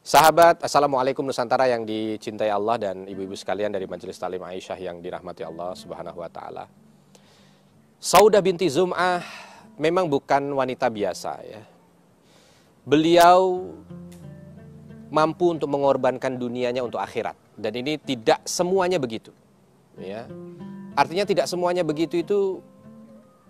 Sahabat, Assalamualaikum Nusantara yang dicintai Allah dan ibu-ibu sekalian dari Majelis Talim Aisyah yang dirahmati Allah Subhanahu wa Ta'ala. Saudah binti Zum'ah memang bukan wanita biasa ya. Beliau mampu untuk mengorbankan dunianya untuk akhirat, dan ini tidak semuanya begitu ya. Artinya tidak semuanya begitu itu.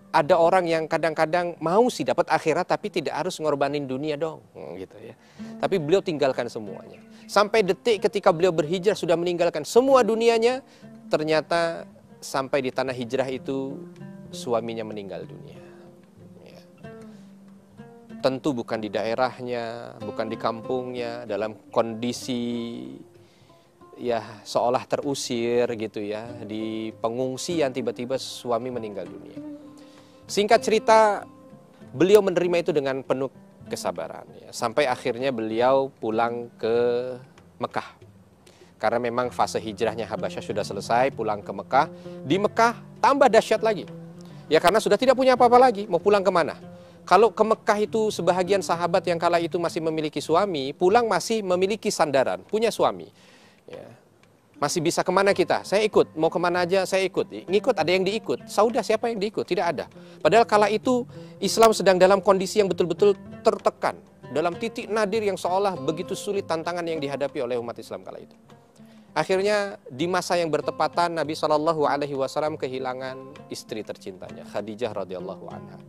Ada orang yang kadang-kadang mau sih dapat akhirat tapi tidak harus ngorbanin dunia dong, gitu ya. Tapi beliau tinggalkan semuanya. Sampai detik ketika beliau berhijrah sudah meninggalkan semua dunianya, ternyata sampai di tanah hijrah itu suaminya meninggal dunia. Ya. Tentu bukan di daerahnya, bukan di kampungnya, dalam kondisi ya seolah terusir gitu ya, di pengungsian tiba-tiba suami meninggal dunia. Singkat cerita, beliau menerima itu dengan penuh kesabaran ya. Sampai akhirnya beliau pulang ke Mekah. Karena memang fase hijrahnya Habasyah sudah selesai, pulang ke Mekah. Di Mekah tambah dahsyat lagi. Ya karena sudah tidak punya apa-apa lagi, mau pulang kemana? Kalau ke Mekah itu sebahagian sahabat yang kala itu masih memiliki suami, pulang masih memiliki sandaran, punya suami. Ya. Masih bisa kemana kita? Saya ikut, mau kemana aja saya ikut. Ngikut, ada yang diikut. Saudah siapa yang diikut? Tidak ada. Padahal kala itu Islam sedang dalam kondisi yang betul-betul tertekan. Dalam titik nadir yang seolah begitu sulit tantangan yang dihadapi oleh umat Islam kala itu. Akhirnya di masa yang bertepatan Nabi SAW kehilangan istri tercintanya, Khadijah radhiyallahu anha.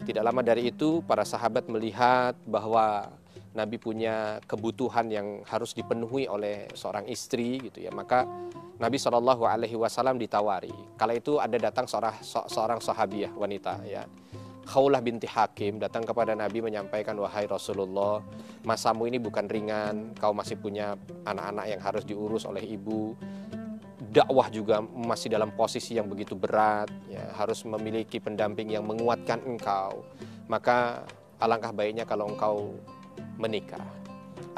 Tidak lama dari itu para sahabat melihat bahwa Nabi punya kebutuhan yang harus dipenuhi oleh seorang istri gitu ya. Maka Nabi SAW ditawari. Kala itu ada datang seorang sahabiah wanita ya, Khawlah binti Hakim, datang kepada Nabi menyampaikan, wahai Rasulullah, masamu ini bukan ringan, kau masih punya anak-anak yang harus diurus oleh ibu. Dakwah juga masih dalam posisi yang begitu berat ya, harus memiliki pendamping yang menguatkan engkau. Maka alangkah baiknya kalau engkau menikah.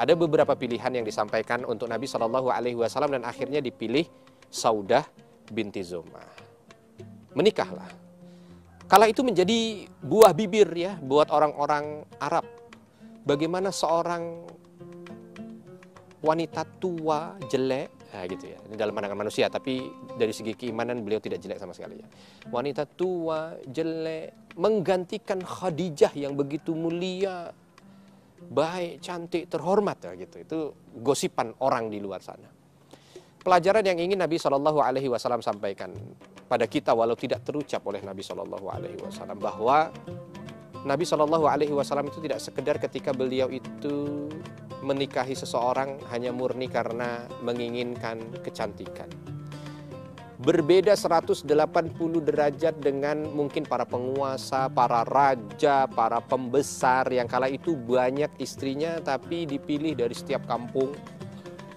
Ada beberapa pilihan yang disampaikan untuk Nabi SAW dan akhirnya dipilih Saudah binti Zum'ah. Menikahlah. Kala itu menjadi buah bibir ya buat orang-orang Arab. Bagaimana seorang wanita tua jelek, nah gitu ya. Ini dalam pandangan manusia, tapi dari segi keimanan beliau tidak jelek sama sekali ya. Wanita tua jelek menggantikan Khadijah yang begitu mulia, baik, cantik, terhormat ya gitu. Itu gosipan orang di luar sana. Pelajaran yang ingin Nabi SAW sampaikan pada kita walau tidak terucap oleh Nabi SAW bahwa Nabi SAW itu tidak sekedar ketika beliau itu menikahi seseorang hanya murni karena menginginkan kecantikan. Berbeda 180 derajat dengan mungkin para penguasa, para raja, para pembesar yang kala itu banyak istrinya tapi dipilih dari setiap kampung.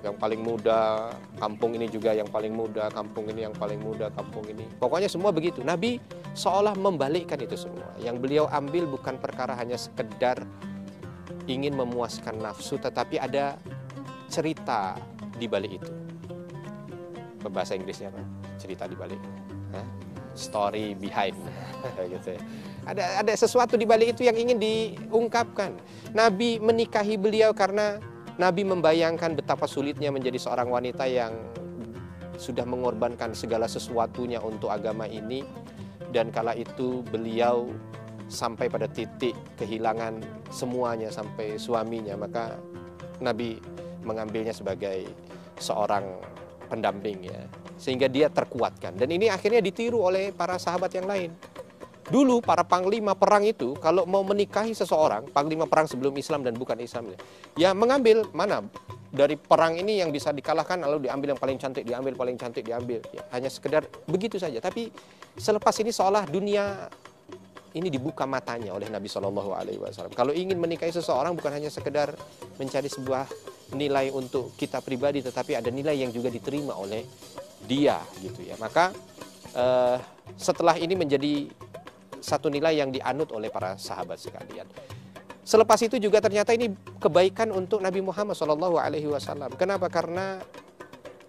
Yang paling muda, kampung ini juga yang paling muda, kampung ini yang paling muda, kampung ini. Pokoknya semua begitu. Nabi seolah membalikkan itu semua. Yang beliau ambil bukan perkara hanya sekedar ingin memuaskan nafsu, tetapi ada cerita di balik itu. Bahasa Inggrisnya apa? Cerita di balik. Story behind. Gitu ya. Ada sesuatu di balik itu yang ingin diungkapkan. Nabi menikahi beliau karena Nabi membayangkan betapa sulitnya menjadi seorang wanita yang sudah mengorbankan segala sesuatunya untuk agama ini. Dan kala itu beliau sampai pada titik kehilangan semuanya sampai suaminya. Maka Nabi mengambilnya sebagai seorang pendamping ya, sehingga dia terkuatkan. Dan ini akhirnya ditiru oleh para sahabat yang lain. Dulu para panglima perang itu kalau mau menikahi seseorang, panglima perang sebelum Islam dan bukan Islam ya mengambil mana dari perang ini yang bisa dikalahkan, lalu diambil yang paling cantik, diambil paling cantik, diambil ya, hanya sekedar begitu saja. Tapi selepas ini seolah dunia ini dibuka matanya oleh Nabi SAW. Kalau ingin menikahi seseorang bukan hanya sekedar mencari sebuah nilai untuk kita pribadi, tetapi ada nilai yang juga diterima oleh dia gitu ya. Maka setelah ini menjadi satu nilai yang dianut oleh para sahabat sekalian. Selepas itu juga ternyata ini kebaikan untuk Nabi Muhammad SAW. Kenapa? Karena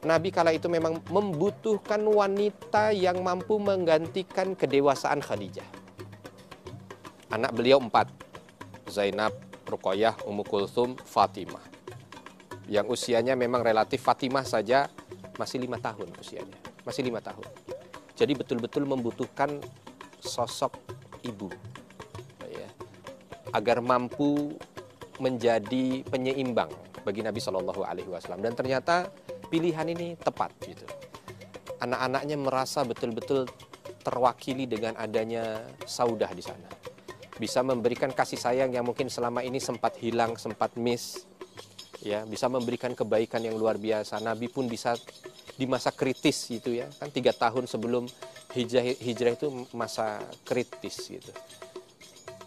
Nabi kala itu memang membutuhkan wanita yang mampu menggantikan kedewasaan Khadijah. Anak beliau 4, Zainab, Ruqayyah, Ummu Kulthum, Fatimah. yang usianya memang relatif. Fatimah saja masih 5 tahun usianya, masih 5 tahun. Jadi betul-betul membutuhkan sosok ibu, ya, agar mampu menjadi penyeimbang bagi Nabi Shallallahu Alaihi Wasallam. Dan ternyata pilihan ini tepat gitu. Anak-anaknya merasa betul-betul terwakili dengan adanya Saudah di sana. Bisa memberikan kasih sayang yang mungkin selama ini sempat hilang, sempat miss. Ya, bisa memberikan kebaikan yang luar biasa. Nabi pun bisa di masa kritis gitu ya, kan 3 tahun sebelum hijrah itu masa kritis gitu.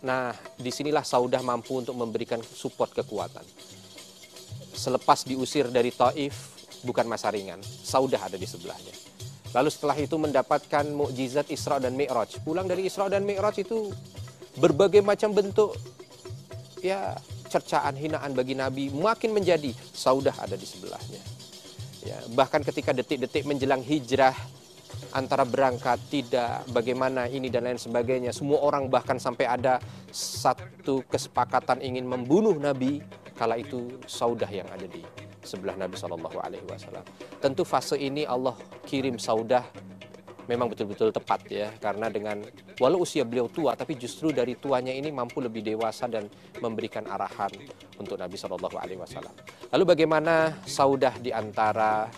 Nah, disinilah Saudah mampu untuk memberikan support kekuatan. Selepas diusir dari Taif, bukan masa ringan, Saudah ada di sebelahnya. Lalu setelah itu mendapatkan mukjizat Isra dan Mi'raj. Pulang dari Isra dan Mi'raj itu berbagai macam bentuk ya cercaan, hinaan bagi Nabi makin menjadi. Saudah ada di sebelahnya. Ya, bahkan ketika detik-detik menjelang hijrah, antara berangkat tidak, bagaimana ini dan lain sebagainya, semua orang bahkan sampai ada satu kesepakatan ingin membunuh Nabi. Kala itu Saudah yang ada di sebelah Nabi Shallallahu Alaihi Wasallam. Tentu fase ini Allah kirim Saudah memang betul-betul tepat ya, karena dengan walau usia beliau tua, tapi justru dari tuanya ini mampu lebih dewasa dan memberikan arahan untuk Nabi Shallallahu Alaihi Wasallam. Lalu bagaimana Saudah di antara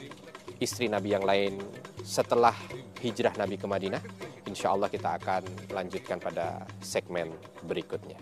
istri Nabi yang lain setelah hijrah Nabi ke Madinah? Insya Allah kita akan lanjutkan pada segmen berikutnya.